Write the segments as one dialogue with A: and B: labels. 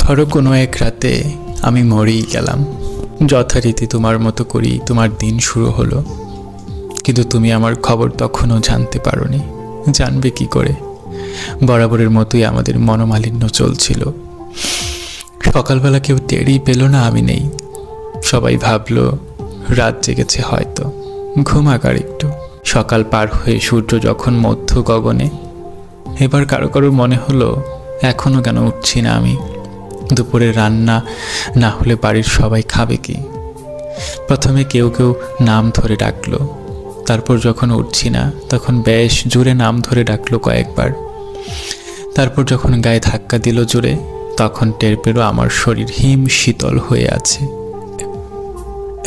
A: ধরো কোনো এক রাতে আমি মরেই গেলাম, যথারীতি তোমার মতো করেই তোমার দিন শুরু হলো, কিন্তু তুমি আমার খবর তখনও জানতে পারোনি। জানবে কি করে? বরাবরের মতোই আমাদের মনোমালিন্য চলছিল। সকালবেলা কেউ টেরই পেল না আমি নেই। সবাই ভাবলো রাত জেগেছে হয়তো, ঘুমাক আর একটু। সকাল পার হয়ে সূর্য যখন মধ্য গগনে, এবার কারো কারো মনে হলো এখনও কেন উঠছি না আমি। দুপুরে রান্না না হলে বাড়ির সবাই খাবে কি? প্রথমে কেউ কেউ নাম ধরে ডাকলো, তারপর যখন উঠছি না তখন বেশ জোরে নাম ধরে ডাকলো কয়েকবার। তারপর যখন গায়ে ধাক্কা দিল জোরে, তখন টের পেল আমার শরীর হিম শীতল হয়ে আছে।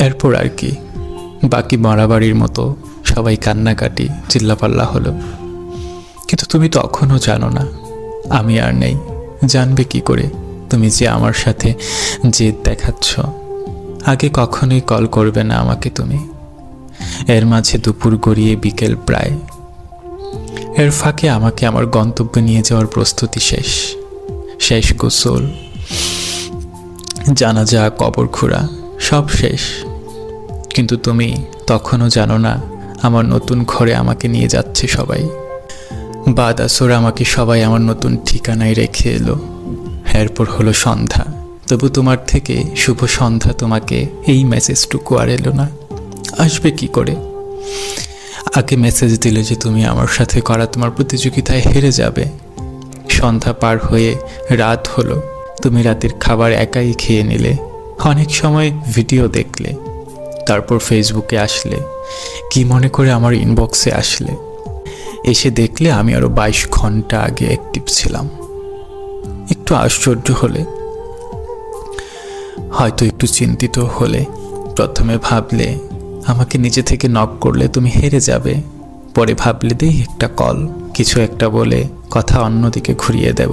A: এরপর আর কি, বাকি মরাবাড়ির মতো সবাই কান্নাকাটি চিল্লাপাল্লা হলো। কিন্তু তুমি তখনও জানো না আমি আর নেই। জানবে কি করে? তুমি যে আমার সাথে জেদ দেখাচ্ছ। আগে কখনোই কল করবে না আমাকে তুমি। এর মাঝে দুপুর গড়িয়ে বিকেল প্রায়। এর ফাঁকে আমাকে আমার গন্তব্যে নিয়ে যাওয়ার প্রস্তুতি শেষ। শেষ গোসল, জানাজা, কবর খোঁড়া সব শেষ। কিন্তু তুমি তখনও জানো না আমার নতুন ঘরে আমাকে নিয়ে যাচ্ছে সবাই। বাদ আসর আমাকে সবাই আমার নতুন ঠিকানায় রেখে এলো। এরপর হলো সন্ধ্যা, তবু তোমার থেকে শুভ সন্ধ্যা তোমাকে এই মেসেজটুকু আর এলো না। আসবে কি করে? আগে মেসেজ দিলে যে তুমি আমার সাথে করা তোমার প্রতিযোগিতায় হেরে যাবে। সন্ধ্যা পার হয়ে রাত হলো, তুমি রাতের খাবার একাই খেয়ে নিলে। অনেক সময় ভিডিও দেখলে, তারপর ফেসবুকে আসলে, কি মনে করে আমার ইনবক্সে আসলে। এসে দেখলে আমি আরও 22 ঘন্টা আগে অ্যাক্টিভ ছিলাম। একটু আশ্চর্য হলে, হয়তো একটু চিন্তিত হলে। প্রথমে ভাবলে আমাকে নিজে থেকে নক করলে তুমি হেরে যাবে। পরে ভাবলে দেই একটা কল, কিছু একটা বলে কথা অন্যদিকে ঘুরিয়ে দেব।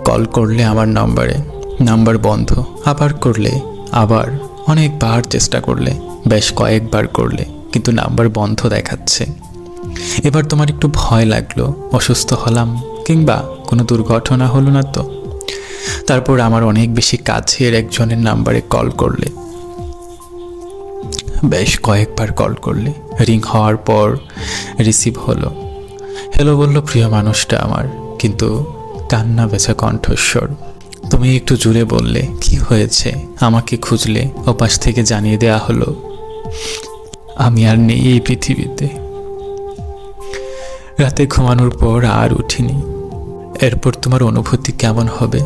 A: কল করলে আমার নাম্বার বন্ধ, আবার করলে, আবার অনেকবার চেষ্টা করলে, বেশ কয়েকবার করলে, কিন্তু নাম্বার বন্ধ দেখাচ্ছে। এবার তোমার একটু ভয় লাগলো, অসুস্থ হলাম কিংবা কোনো দুর্ঘটনা হলো না তো। তারপর আমার অনেক বেশি কাছের একজনের নাম্বারে কল করলে, বেশ কয়েকবার কল করলে। রিং হওয়ার পর রিসিভ হলো। হ্যালো বললো প্রিয় মানুষটা আমার, কিন্তু কান্না বেচা কণ্ঠস্বর। তুমি একটু জুড়ে বললে কি হয়েছে, আমাকে খুঁজলে। ওপাশ থেকে জানিয়ে দেয়া হলো আমি আর নেই এই পৃথিবীতে। রাতে ঘুমানোর পর আর উঠিনি। এরপর তোমার অনুভূতি কেমন হবে